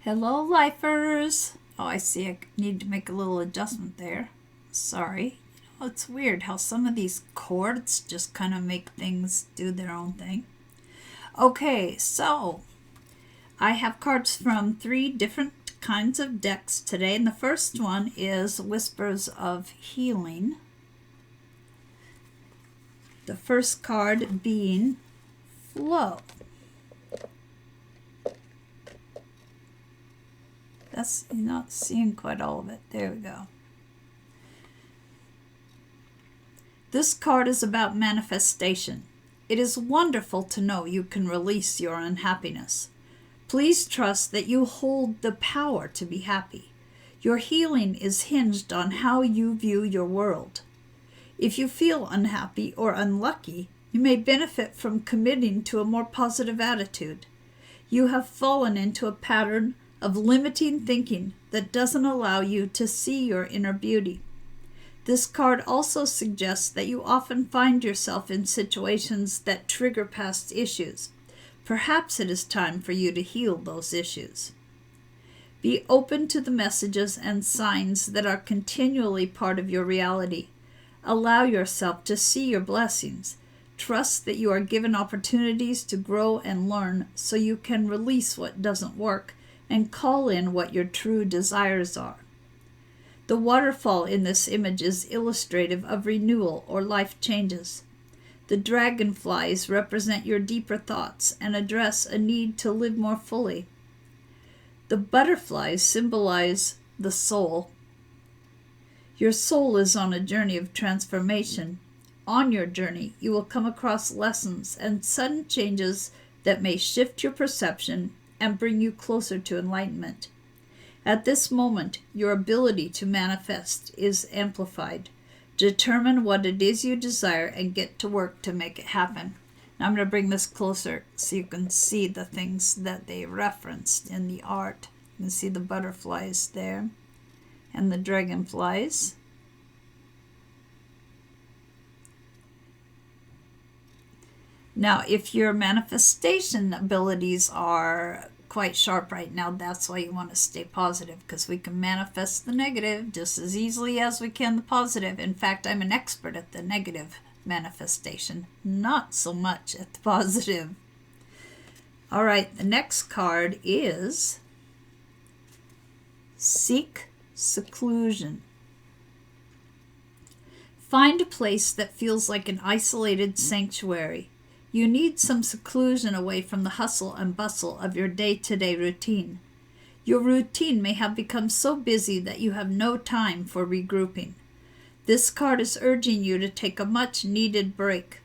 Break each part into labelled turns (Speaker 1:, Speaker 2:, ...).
Speaker 1: Hello, lifers. Oh, I see. I need to make a little adjustment there. Sorry. It's weird how some of these chords just kind of make things do their own thing. Okay, so I have cards from 3 different kinds of decks today, and the first one is Whispers of Healing. The first card being Flow. That's, you're not seeing quite all of it. There we go. This card is about manifestation. It is wonderful to know you can release your unhappiness. Please trust that you hold the power to be happy. Your healing is hinged on how you view your world. If you feel unhappy or unlucky, you may benefit from committing to a more positive attitude. You have fallen into a pattern of limiting thinking that doesn't allow you to see your inner beauty. This card also suggests that you often find yourself in situations that trigger past issues. Perhaps it is time for you to heal those issues. Be open to the messages and signs that are continually part of your reality. Allow yourself to see your blessings. Trust that you are given opportunities to grow and learn so you can release what doesn't work and call in what your true desires are. The waterfall in this image is illustrative of renewal or life changes. The dragonflies represent your deeper thoughts and address a need to live more fully. The butterflies symbolize the soul. Your soul is on a journey of transformation. On your journey, you will come across lessons and sudden changes that may shift your perception and bring you closer to enlightenment. At this moment, your ability to manifest is amplified. Determine what it is you desire and get to work to make it happen. Now I'm going to bring this closer so you can see the things that they referenced in the art. You can see the butterflies there and the dragonflies. Now, if your manifestation abilities are quite sharp right now, that's why you want to stay positive, because we can manifest the negative just as easily as we can the positive. In fact, I'm an expert at the negative manifestation, not so much at the positive. All right, the next card is Seek Seclusion. Find a place that feels like an isolated sanctuary. You need some seclusion away from the hustle and bustle of your day-to-day routine. Your routine may have become so busy that you have no time for regrouping. This card is urging you to take a much-needed break.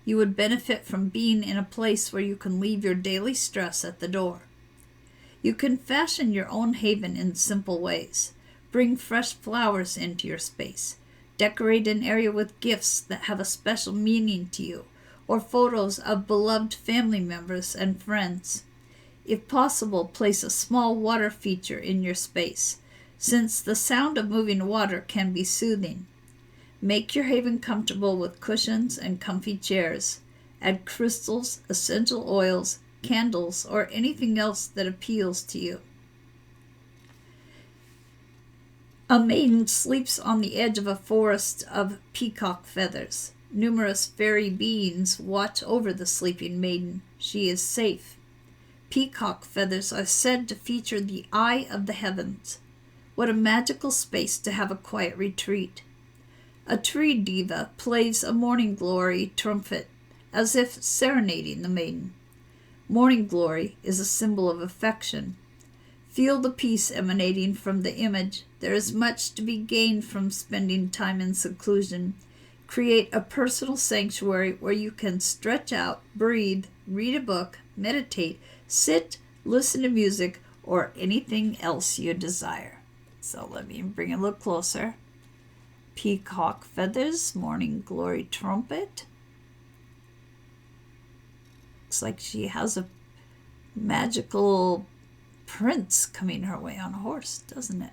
Speaker 1: You would benefit from being in a place where you can leave your daily stress at the door. You can fashion your own haven in simple ways. Bring fresh flowers into your space. Decorate an area with gifts that have a special meaning to you, or photos of beloved family members and friends. If possible, place a small water feature in your space, since the sound of moving water can be soothing. Make your haven comfortable with cushions and comfy chairs. Add crystals, essential oils, candles, or anything else that appeals to you. A maiden sleeps on the edge of a forest of peacock feathers. Numerous fairy beings watch over the sleeping maiden. She is safe. Peacock feathers are said to feature the eye of the heavens. What a magical space to have a quiet retreat. A tree diva plays a morning glory trumpet, as if serenading the maiden. Morning glory is a symbol of affection. Feel the peace emanating from the image. There is much to be gained from spending time in seclusion. Create a personal sanctuary where you can stretch out, breathe, read a book, meditate, sit, listen to music, or anything else you desire. So let me bring it a little closer. Peacock feathers, morning glory trumpet. Looks like she has a magical prince coming her way on a horse, doesn't it?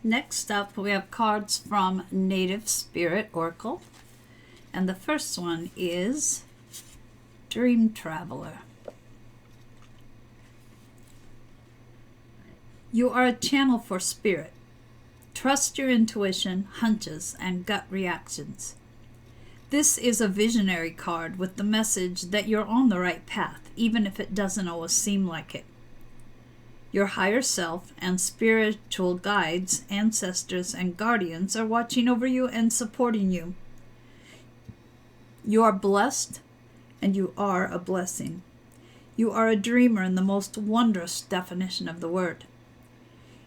Speaker 1: Next up, we have cards from Native Spirit Oracle. And the first one is Dream Traveler. You are a channel for spirit. Trust your intuition, hunches, and gut reactions. This is a visionary card with the message that you're on the right path, even if it doesn't always seem like it. Your higher self and spiritual guides, ancestors, and guardians are watching over you and supporting you. You are blessed, and you are a blessing. You are a dreamer in the most wondrous definition of the word.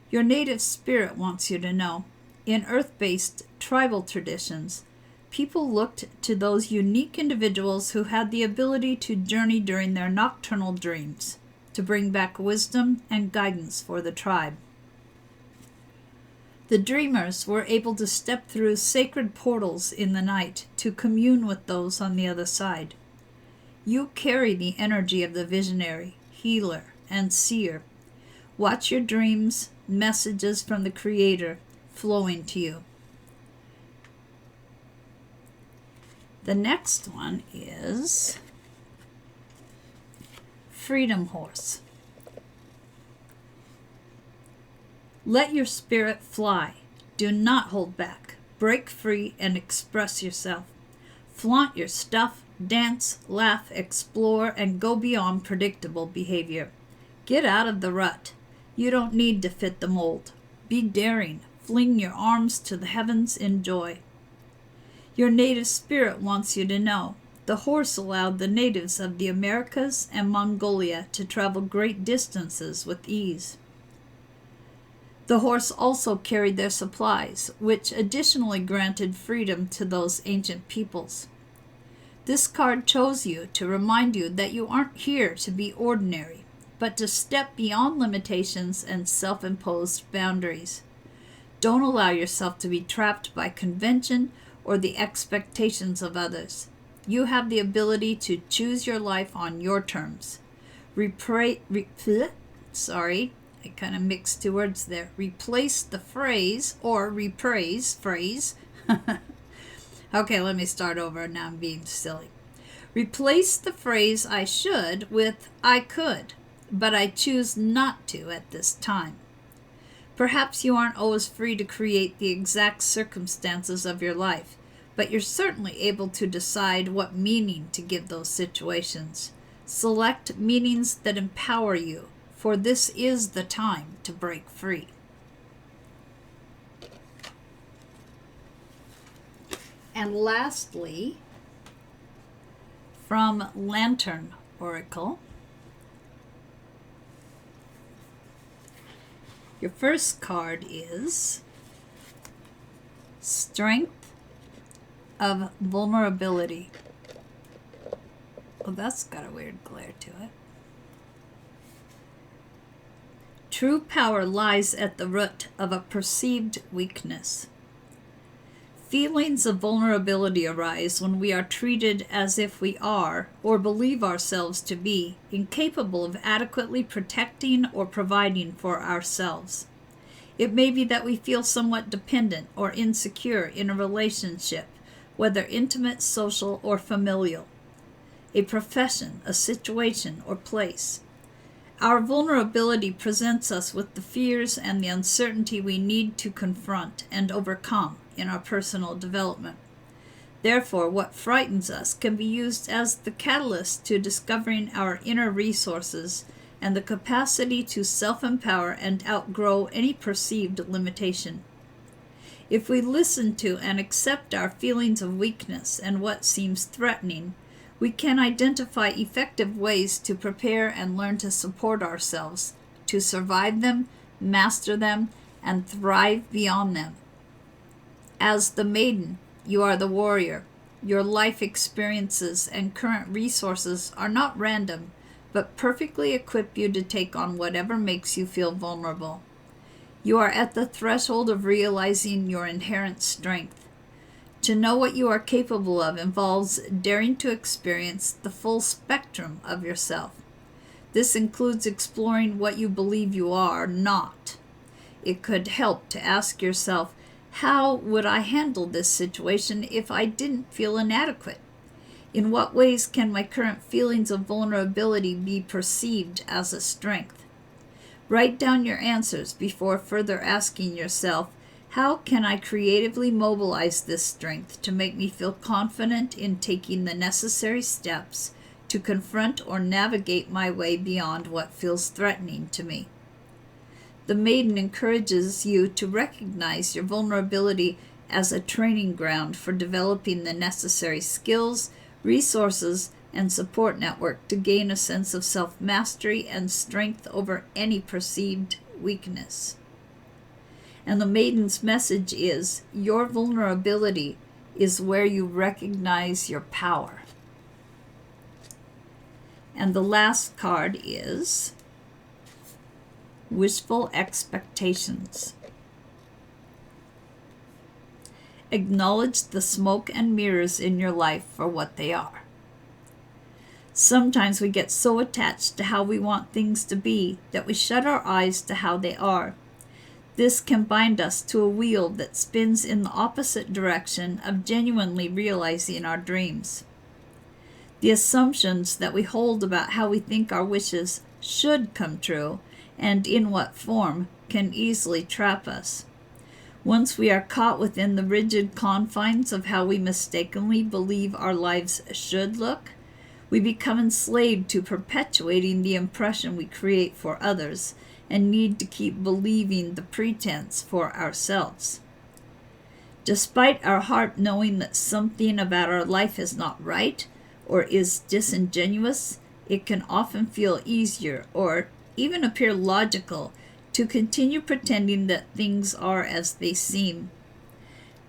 Speaker 1: Your native spirit wants you to know, in earth-based tribal traditions, people looked to those unique individuals who had the ability to journey during their nocturnal dreams, to bring back wisdom and guidance for the tribe. The dreamers were able to step through sacred portals in the night to commune with those on the other side. You carry the energy of the visionary, healer, and seer. Watch your dreams, messages from the Creator flowing to you. The next one is Freedom Horse. Let your spirit fly. Do not hold back. Break free and express yourself. Flaunt your stuff, dance, laugh, explore, and go beyond predictable behavior. Get out of the rut. You don't need to fit the mold. Be daring. Fling your arms to the heavens in joy. Your native spirit wants you to know. The horse allowed the natives of the Americas and Mongolia to travel great distances with ease. The horse also carried their supplies, which additionally granted freedom to those ancient peoples. This card chose you to remind you that you aren't here to be ordinary, but to step beyond limitations and self-imposed boundaries. Don't allow yourself to be trapped by convention or the expectations of others. You have the ability to choose your life on your terms. I kind of mixed two words there. Replace the phrase or rephrase phrase. Okay, let me start over. Now I'm being silly. Replace the phrase I should with I could, but I choose not to at this time. Perhaps you aren't always free to create the exact circumstances of your life, but you're certainly able to decide what meaning to give those situations. Select meanings that empower you, for this is the time to break free. And lastly, from Lantern Oracle, your first card is Strength of Vulnerability. Well, that's got a weird glare to it. True power lies at the root of a perceived weakness. Feelings of vulnerability arise when we are treated as if we are, or believe ourselves to be, incapable of adequately protecting or providing for ourselves. It may be that we feel somewhat dependent or insecure in a relationship, whether intimate, social, or familial, a profession, a situation, or place. Our vulnerability presents us with the fears and the uncertainty we need to confront and overcome in our personal development. Therefore, what frightens us can be used as the catalyst to discovering our inner resources and the capacity to self-empower and outgrow any perceived limitation. If we listen to and accept our feelings of weakness and what seems threatening, we can identify effective ways to prepare and learn to support ourselves, to survive them, master them, and thrive beyond them. As the maiden, you are the warrior. Your life experiences and current resources are not random, but perfectly equip you to take on whatever makes you feel vulnerable. You are at the threshold of realizing your inherent strength. To know what you are capable of involves daring to experience the full spectrum of yourself. This includes exploring what you believe you are not. It could help to ask yourself, how would I handle this situation if I didn't feel inadequate? In what ways can my current feelings of vulnerability be perceived as a strength? Write down your answers before further asking yourself, how can I creatively mobilize this strength to make me feel confident in taking the necessary steps to confront or navigate my way beyond what feels threatening to me? The Maiden encourages you to recognize your vulnerability as a training ground for developing the necessary skills, resources, and support network to gain a sense of self-mastery and strength over any perceived weakness. And the Maiden's message is, your vulnerability is where you recognize your power. And the last card is Wishful Expectations. Acknowledge the smoke and mirrors in your life for what they are. Sometimes we get so attached to how we want things to be that we shut our eyes to how they are. This can bind us to a wheel that spins in the opposite direction of genuinely realizing our dreams. The assumptions that we hold about how we think our wishes should come true and in what form can easily trap us. Once we are caught within the rigid confines of how we mistakenly believe our lives should look, we become enslaved to perpetuating the impression we create for others and need to keep believing the pretense for ourselves. Despite our heart knowing that something about our life is not right or is disingenuous, it can often feel easier or even appear logical to continue pretending that things are as they seem.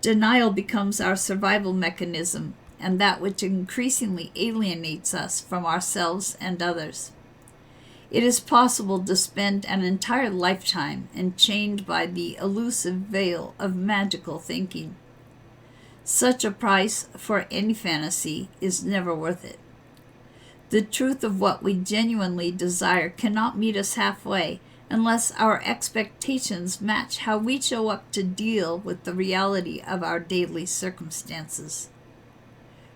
Speaker 1: Denial becomes our survival mechanism, and that which increasingly alienates us from ourselves and others. It is possible to spend an entire lifetime enchained by the elusive veil of magical thinking. Such a price for any fantasy is never worth it. The truth of what we genuinely desire cannot meet us halfway unless our expectations match how we show up to deal with the reality of our daily circumstances.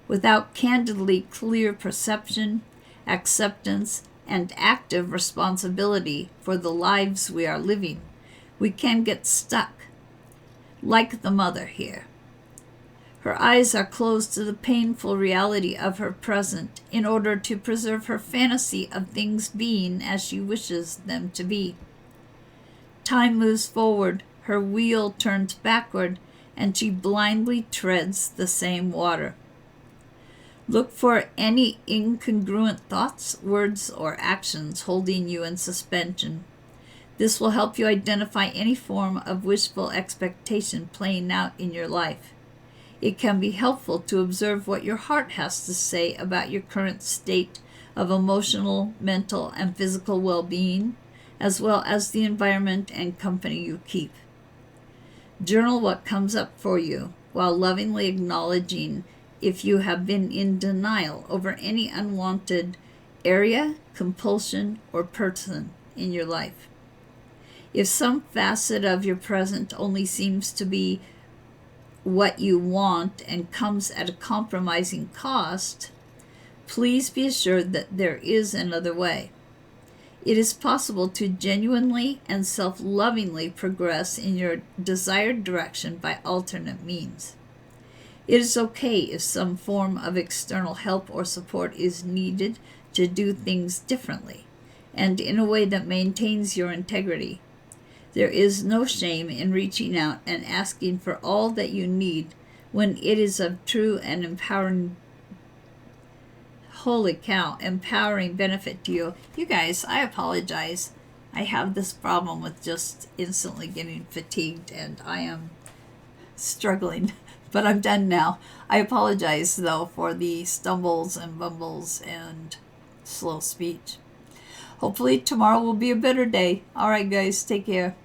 Speaker 1: Without candidly clear perception, acceptance, and active responsibility for the lives we are living, we can get stuck, like the mother here. Her eyes are closed to the painful reality of her present in order to preserve her fantasy of things being as she wishes them to be. Time moves forward, her wheel turns backward, and she blindly treads the same water. Look for any incongruent thoughts, words, or actions holding you in suspension. This will help you identify any form of wishful expectation playing out in your life. It can be helpful to observe what your heart has to say about your current state of emotional, mental, and physical well-being, as well as the environment and company you keep. Journal what comes up for you, while lovingly acknowledging if you have been in denial over any unwanted area, compulsion, or person in your life. If some facet of your present only seems to be what you want and comes at a compromising cost, please be assured that there is another way. It is possible to genuinely and self-lovingly progress in your desired direction by alternate means. It is okay if some form of external help or support is needed to do things differently and in a way that maintains your integrity. There is no shame in reaching out and asking for all that you need when it is of true and empowering benefit to you. You guys, I apologize. I have this problem with just instantly getting fatigued, and I am struggling, but I'm done now. I apologize, though, for the stumbles and bumbles and slow speech. Hopefully tomorrow will be a better day. All right, guys, take care.